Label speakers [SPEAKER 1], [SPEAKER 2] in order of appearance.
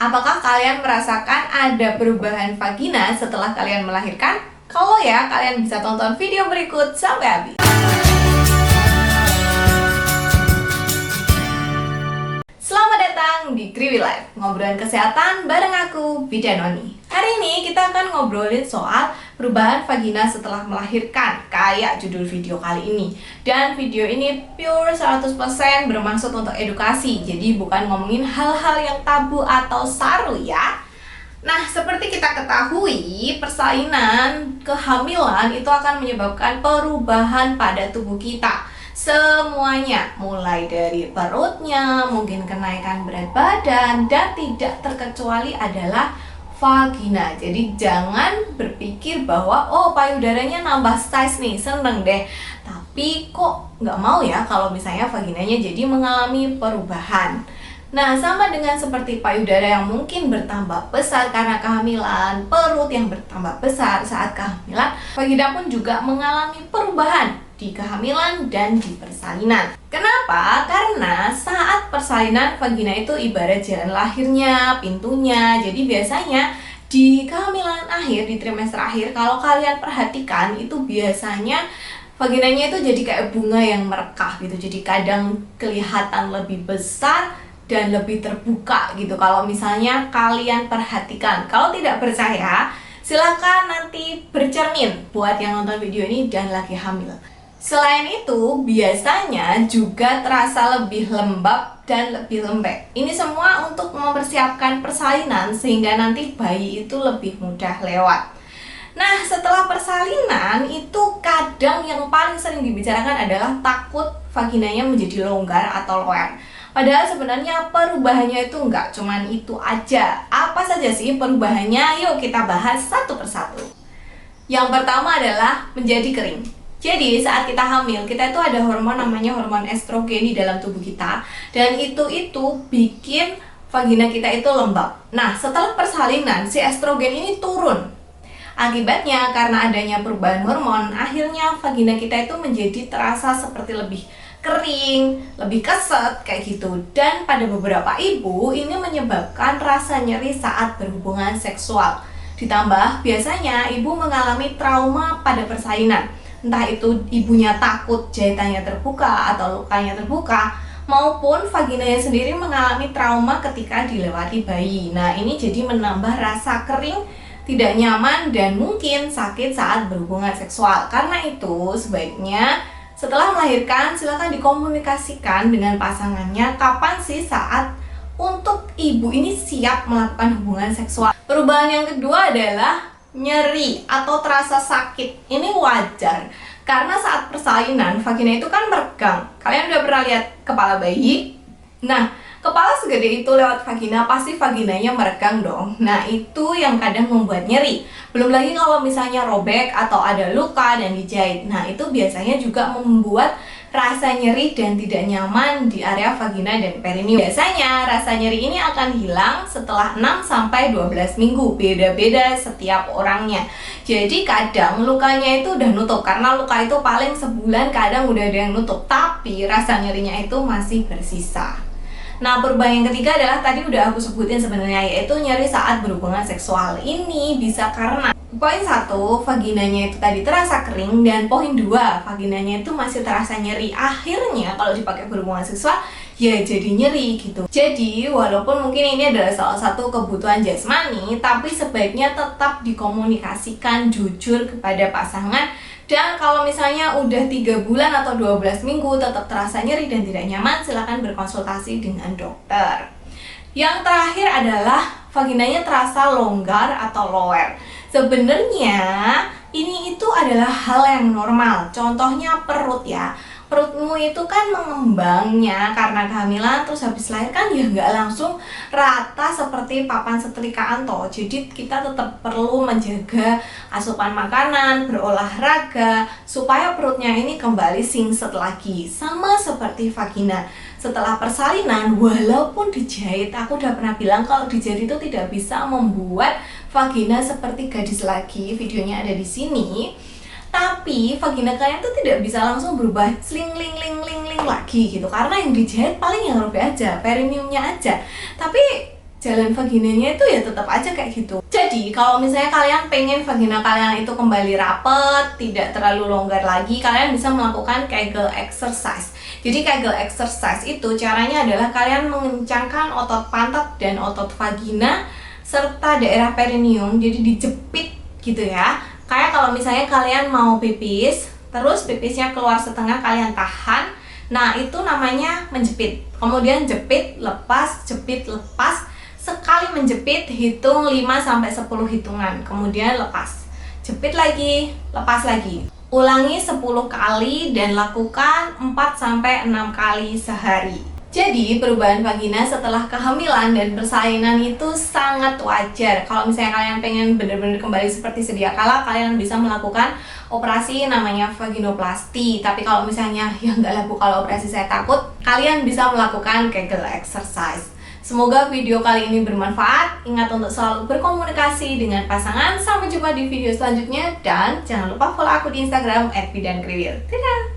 [SPEAKER 1] Apakah kalian merasakan ada perubahan vagina setelah kalian melahirkan? Kalau ya, kalian bisa tonton video berikut sampai habis. Selamat datang di Kriwi Life, ngobrolin kesehatan bareng aku, Bidanoni. Hari ini kita akan ngobrolin soal perubahan vagina setelah melahirkan, kayak judul video kali ini. Dan video ini pure 100% bermaksud untuk edukasi, jadi bukan ngomongin hal-hal yang tabu atau saru ya. Nah, seperti kita ketahui, persalinan kehamilan itu akan menyebabkan perubahan pada tubuh kita. Semuanya, mulai dari perutnya, mungkin kenaikan berat badan, dan tidak terkecuali adalah vagina. Jadi jangan berpikir bahwa payudaranya nambah size nih, seneng deh. Tapi kok nggak mau ya kalau misalnya vaginanya jadi mengalami perubahan. Nah, sama dengan seperti payudara yang mungkin bertambah besar karena kehamilan, perut yang bertambah besar saat kehamilan, vagina pun juga mengalami perubahan di kehamilan dan di persalinan. Kenapa? Karena saat persalinan vagina itu ibarat jalan lahirnya, pintunya. Jadi biasanya di kehamilan akhir, di trimester akhir, kalau kalian perhatikan itu biasanya vaginanya itu jadi kayak bunga yang merekah gitu. Jadi kadang kelihatan lebih besar dan lebih terbuka gitu kalau misalnya kalian perhatikan. Kalau tidak percaya, silakan nanti bercermin buat yang nonton video ini dan lagi hamil. Selain itu, biasanya juga terasa lebih lembab dan lebih lembek. Ini semua untuk mempersiapkan persalinan sehingga nanti bayi itu lebih mudah lewat. Nah, setelah persalinan itu kadang yang paling sering dibicarakan adalah takut vaginanya menjadi longgar atau loer. Padahal sebenarnya perubahannya itu nggak cuman itu aja. Apa saja sih perubahannya? Yuk kita bahas satu persatu. Yang pertama adalah menjadi kering. Jadi saat kita hamil, kita itu ada hormon namanya hormon estrogen di dalam tubuh kita. Dan itu bikin vagina kita itu lembab. Nah, setelah persalinan, si estrogen ini turun. Akibatnya karena adanya perubahan hormon, akhirnya vagina kita itu menjadi terasa seperti lebih kering, lebih keset kayak gitu. Dan pada beberapa ibu ini menyebabkan rasa nyeri saat berhubungan seksual. Ditambah biasanya ibu mengalami trauma pada persalinan. Entah itu ibunya takut jahitannya terbuka atau lukanya terbuka, maupun vaginanya sendiri mengalami trauma ketika dilewati bayi. Nah, ini jadi menambah rasa kering, tidak nyaman, dan mungkin sakit saat berhubungan seksual. Karena itu sebaiknya setelah melahirkan, silakan dikomunikasikan dengan pasangannya kapan sih saat untuk ibu ini siap melakukan hubungan seksual. Perubahan yang kedua adalah nyeri atau terasa sakit. Ini wajar, karena saat persalinan, vagina itu kan meregang. Kalian udah pernah lihat kepala bayi? Nah, kepala segede itu lewat vagina, pasti vaginanya meregang dong. Nah, itu yang kadang membuat nyeri. Belum lagi kalau misalnya robek atau ada luka dan dijahit. Nah, itu biasanya juga membuat rasa nyeri dan tidak nyaman di area vagina dan perineum. Biasanya rasa nyeri ini akan hilang setelah 6-12 minggu. Beda-beda setiap orangnya. Jadi kadang lukanya itu udah nutup, karena luka itu paling sebulan, kadang udah ada yang nutup, tapi rasa nyerinya itu masih bersisa. Nah, perubahan yang ketiga adalah tadi udah aku sebutin sebenarnya, yaitu nyeri saat berhubungan seksual. Ini bisa karena poin 1, vaginanya itu tadi terasa kering, dan poin 2, vaginanya itu masih terasa nyeri. Akhirnya kalau dipakai berhubungan seksual, ya jadi nyeri gitu. Jadi walaupun mungkin ini adalah salah satu kebutuhan jasmani, tapi sebaiknya tetap dikomunikasikan jujur kepada pasangan. Dan kalau misalnya udah 3 bulan atau 12 minggu tetap terasa nyeri dan tidak nyaman, silakan berkonsultasi dengan dokter. Yang terakhir adalah vaginanya terasa longgar atau lower. Sebenarnya ini itu adalah hal yang normal. Contohnya perut ya. Perutmu itu kan mengembangnya karena kehamilan, terus habis lahir kan ya nggak langsung rata seperti papan setrikaan toh. Jadi kita tetap perlu menjaga asupan makanan, berolahraga supaya perutnya ini kembali singset lagi. Sama seperti vagina. Setelah persalinan, walaupun dijahit, aku udah pernah bilang kalau dijahit itu tidak bisa membuat vagina seperti gadis lagi. Videonya ada di sini. Tapi vagina kalian tuh tidak bisa langsung berubah sling ling lagi gitu, karena yang dijahit paling yang robek aja, perineumnya aja. Tapi jalan vaginanya itu ya tetap aja kayak gitu. Jadi kalau misalnya kalian pengen vagina kalian itu kembali rapet, tidak terlalu longgar lagi, kalian bisa melakukan Kegel exercise. Jadi Kegel exercise itu caranya adalah kalian mengencangkan otot pantat dan otot vagina serta daerah perineum, jadi dijepit gitu ya. Kayak kalau misalnya kalian mau pipis, terus pipisnya keluar setengah, kalian tahan. Nah, itu namanya menjepit. Kemudian jepit, lepas, jepit, lepas. Sekali menjepit, hitung 5-10 hitungan, kemudian lepas. Jepit lagi, lepas lagi. Ulangi 10 kali dan lakukan 4-6 kali sehari. Jadi perubahan vagina setelah kehamilan dan persalinan itu sangat wajar. Kalau misalnya kalian pengen benar-benar kembali seperti sedia kala, kalian bisa melakukan operasi namanya vaginoplasti. Tapi kalau misalnya ya nggak laku kalau operasi, saya takut, kalian bisa melakukan Kegel exercise. Semoga video kali ini bermanfaat. Ingat untuk selalu berkomunikasi dengan pasangan. Sampai jumpa di video selanjutnya. Dan jangan lupa follow aku di Instagram @bidankriwil. Dadah!